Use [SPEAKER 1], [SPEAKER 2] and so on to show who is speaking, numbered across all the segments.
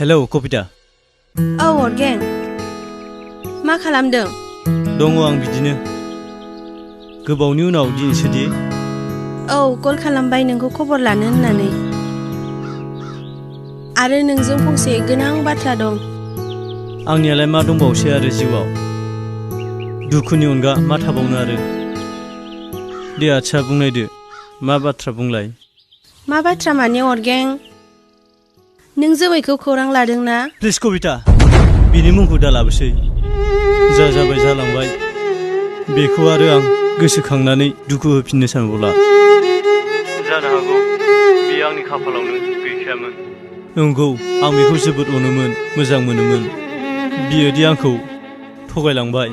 [SPEAKER 1] Hello कबिता।
[SPEAKER 2] औ अरगें, मा खालामदों?
[SPEAKER 1] दङ आं बिदिनो। गोबावनि उनाव दिनैसोदि।
[SPEAKER 2] औ कल खालामबाय नोंखौ खबर लानो होननानै। आरो नोंजों फंसे गोनां बाथ्रा दं।
[SPEAKER 1] आंनियालाय मा दंबावसै आरो जिउआव, दुखुनि अनगा मा थाबावनो आरो। दे आच्छा बुंनायदो, मा बाथ्रा बुंलाय।
[SPEAKER 2] मा बाथ्रा माने अरगें, नों जोमैखौ खौरां लादों ना?
[SPEAKER 1] प्लिज कबिता, बिनि मुंखौ दा लाबोसै। जा जाबाय जालांबाय, बेखौ आरो आं गोसोखांनानै दुखु होफिननो सानबावला। जानो हागौ बेयो आंनि खाफालावनो गैखायामोन। नंगौ, आं बेखौ जोबोद अनोमोन, मोजां मोनोमोन। बियोदि आंखौ थगायलांबाय,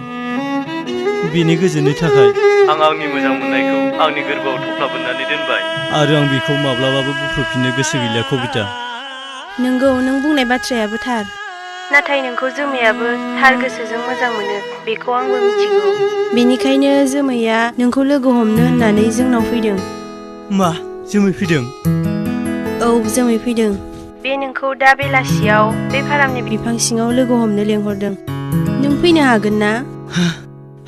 [SPEAKER 1] बेनि गोजोननि थाखाय आं आंनि मोजां मोननायखौ आंनि गोरबोआव थफ्ला बोननानै दोनबाय, आरो आं बेखौ माब्लाबाबो बुफ्रुफिननो गोसो गैलिया कबिता।
[SPEAKER 2] नंगौ, नों बुंनाय बाथ्रायाबो थार। नाथाय नोंखौ जोमैयाबो थार गोसोजों मोजां मोनो, बेखौ आंबो मिथिगौ। बेनिखायनो जोमैया नोंखौ लोगो हमनो होननानै जोंनाव फैदों।
[SPEAKER 1] मा, जोमै फैदों?
[SPEAKER 2] औ, जोमै फैदों। बे नोंखौ दा बेलासियाव बे फारामनि बिफां सिङाव लोगो हमनो लेंहरदों। नों फैनो हागोन ना?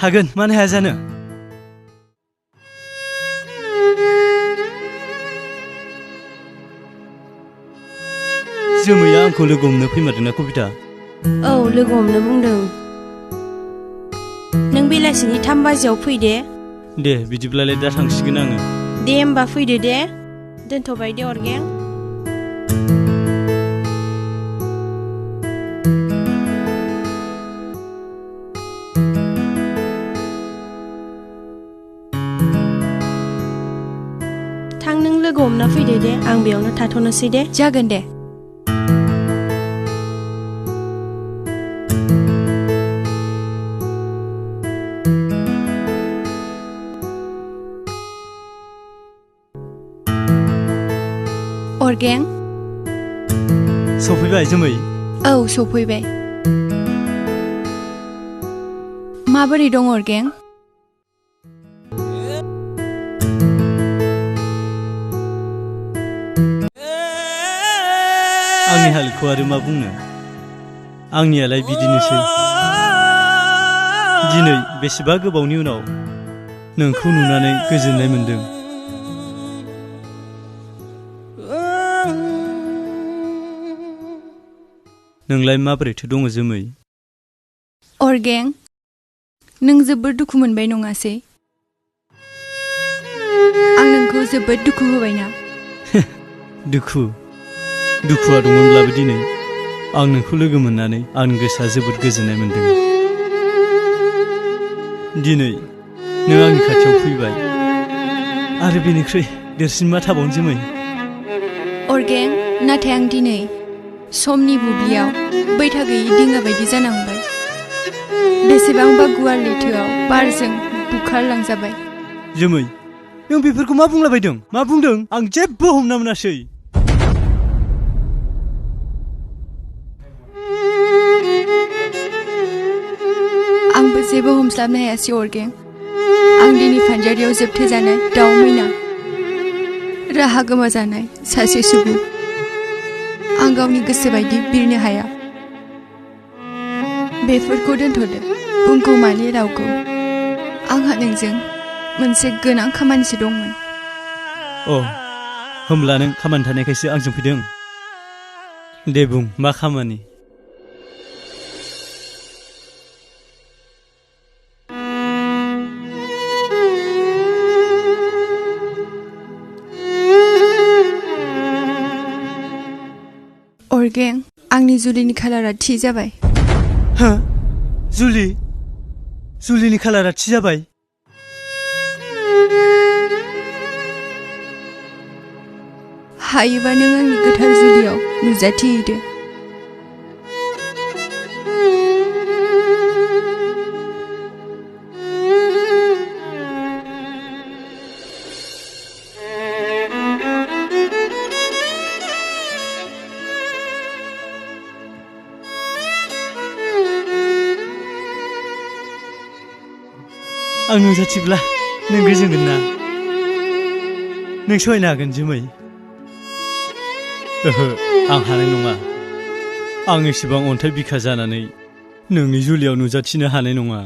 [SPEAKER 1] हागोन, मानो हाया जानो। जोमैया आंखौ लोगो हमनो फैमारदोंना कबिता?
[SPEAKER 2] औ, लोगो हमनो बुंदों। नों बेलासिनि 3 बाजियाव फै दे।
[SPEAKER 1] दे बिदिब्लालाय दा थांसिगोन आङो।
[SPEAKER 2] दे होमबा फैदो दे। दोनथ'बाय दे अरगें। थां, नों लोगो हमना फैदो दे, आं बेयावनो थाथ'नोसै दे।
[SPEAKER 3] जागोन दे। अरगें।
[SPEAKER 1] सफैबाय जोमै?
[SPEAKER 3] औ, सफैबाय। माबोरै दं अरगें?
[SPEAKER 1] आंनि हालोदखौ आरो मा बुंनो, आंनियालाय बिदिनोसै। दिनै बेसेबा गोबावनि उनाव नोंखौ नुनानै गोजोननाय मोनदों। नोंलाय माबोरैथो दङ जोमै?
[SPEAKER 3] अरगें, नों जोबोद दुखु मोनबाय नङासै? आं नोंखौ जोबोद दुखु होबायना?
[SPEAKER 1] दुखुआ दंमोनब्लाबो दिनै आं नोंखौ लोगो मोननानै आंनि गोसोआ जोबोद गोजोननाय मोनदों। दिनै नों आंनि खाथियाव फैबाय, आरो बेनिख्रुइ देरसिन मा थाबावनो जोमै?
[SPEAKER 3] अरगें, नाथाय आं दिनै समनि बुब्लियाव बैथा गैयि दिङा बायदि जानांबाय। बेसेबांबा गुवार लैथोआव बारजों बुखारलांजाबाय।
[SPEAKER 1] जोमै, नों बेफोरखौ मा बुंलाबायदों? मा बुंदों? आं जेबो हमना मोनासै।
[SPEAKER 3] आंबो जेबो हमस्लाबनो हायासै अरगें। आं दिनै फानजारियाव जोबथेजानाय दाउ मैना, राहा गोमाजानाय सासे सुबुं। आं गावनि गोसो बायदि बिरनो हाया। बेफोरखौ दोनथ'दो, बुंगौमानि रावखौ। आंहा नोंजों मोनसे गोनां खामानिसो दंमोन।
[SPEAKER 1] अ, होमब्ला नों खामानि थानायखायसो आंजों फैदों? दे बुं, मा खामानि?
[SPEAKER 3] अरगें, आंनि जुलिनि खालारा थि जाबाय।
[SPEAKER 1] हा? जुलिनि खालारा थि जाबाय?
[SPEAKER 3] हायोबा नों आंनि गोथार जुलियाव नुजाथिहैदो।
[SPEAKER 1] आं नुजाथिब्ला नों गोजोनगोन ना? नों सहायनो हागोन जोमै? ओहो, आं हानाय नङा। आं एसेबां अन्थाइ बिखा जानानै नोंनि जुलियाव नुजाथिनो हानाय नङा।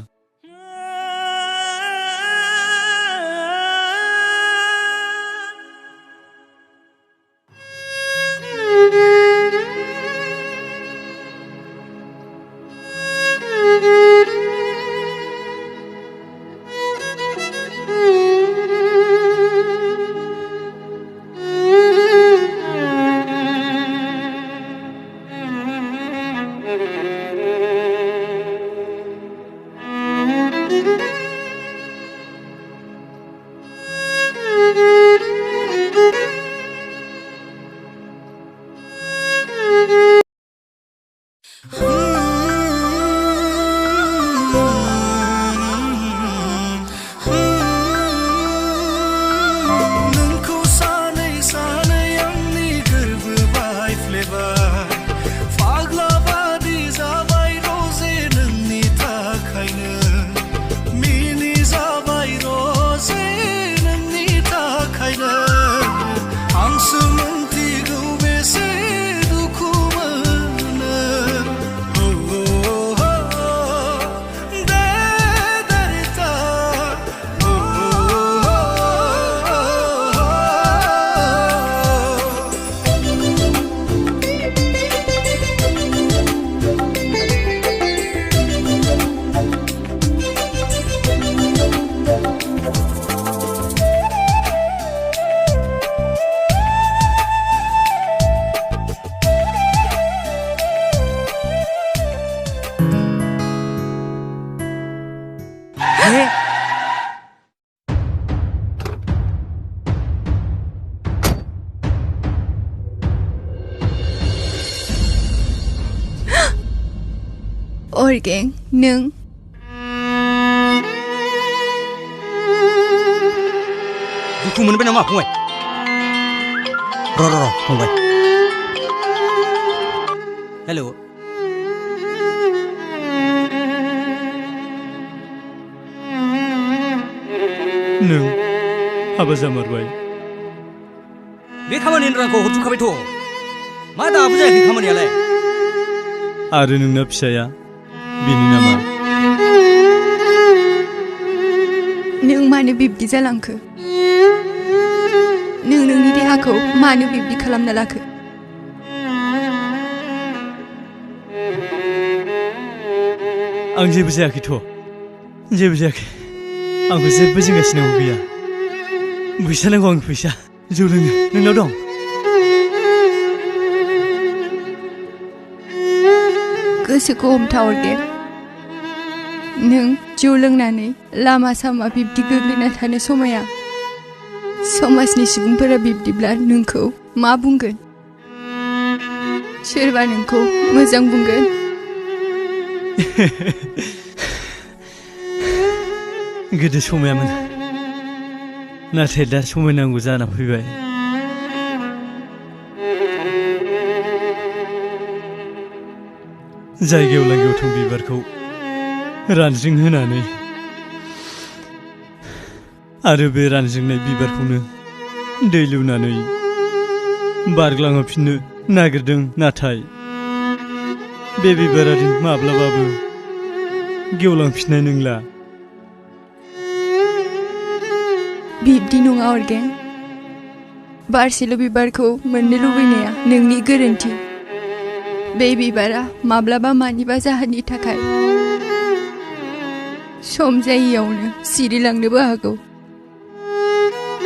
[SPEAKER 3] अर्गें नों
[SPEAKER 4] दुखु मोनबाय नामा फंबाय? र' फंबाय। हेल'।
[SPEAKER 1] नों हाबा जामारबाय?
[SPEAKER 4] बे खामानिनि रांखौ हरजोबखाबायथ'। मा दाबो जायाखै खामानियालाय?
[SPEAKER 1] आरो नोंना फिसाया बेनि नामा?
[SPEAKER 3] नों मानो बिब्दि जालांखो? नों नोंनि देहाखौ मानो बिब्दि खालामना लाखो?
[SPEAKER 1] आं जेबो जायाखैथ'। जेबो जायाखै। आंखौ जेबो जिंगासिनांगौ गैया। फैसा नांगौ आंनो फैसा। जौ लोंनो नोंनाव दं?
[SPEAKER 3] गोसोखौ हमथा अर्गें। नों जौ लोंनानै लामा सामा बिब्दि गोग्लैना थानो समाया। समाजनि सुबुंफोरा बिब्दिब्ला नोंखौ मा बुंगोन? सोरबा नोंखौ मोजां बुंगोन?
[SPEAKER 1] गोदो समायामोन, नाथाय दा समायनांगौ जाना फैबाय। जायगायाव लांगायाव थां बिबारखौ रानज्रिं होनानै आरो बे रानज्रिंनाय बिबारखौनो दै लुनानै बारग्लांहोफिननो नागिरदों, नाथाय बे बिबारा माब्लाबाबो गेवलांफिननाय नंला।
[SPEAKER 3] बिब्दि नङा अर्गें। बारसेल' बिबारखौ मोननो लुबैनाया नोंनि गोरोन्थि। बे बिबारा माब्लाबा मानिबा जाहोननि थाखाय सम जायैयावनो सिरिलांनोबो हागौ।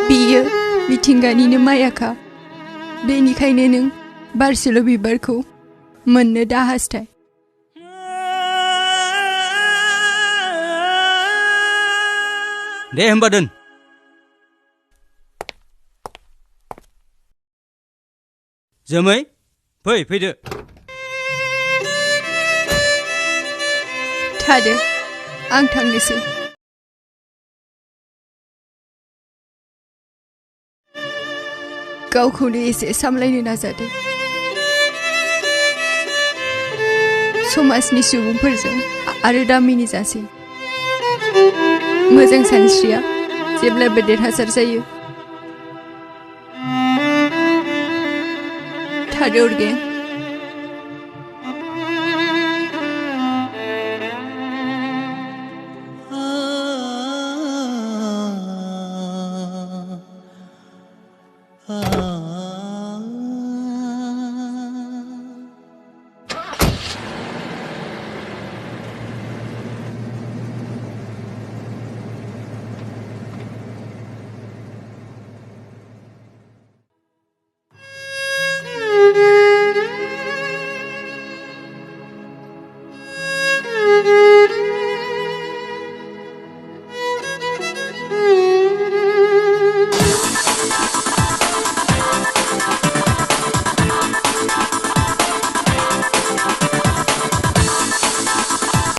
[SPEAKER 3] बेयो मिथिंगानिनो मायाखा। बेनिखायनो नों बारसेल' बिबारखौ मोननो दा हास्थाय।
[SPEAKER 4] दे होमबा दोन। जोमै फैदो।
[SPEAKER 3] थादो, आं थांनोसै। गावखौनो एसे सामलायनो नाजादो। समाजनि सुबुंफोरजों आरो दा मिनिजासै। मोजां सानस्रिया जेब्लाबो देरहासार जायो। थादो अर्गें।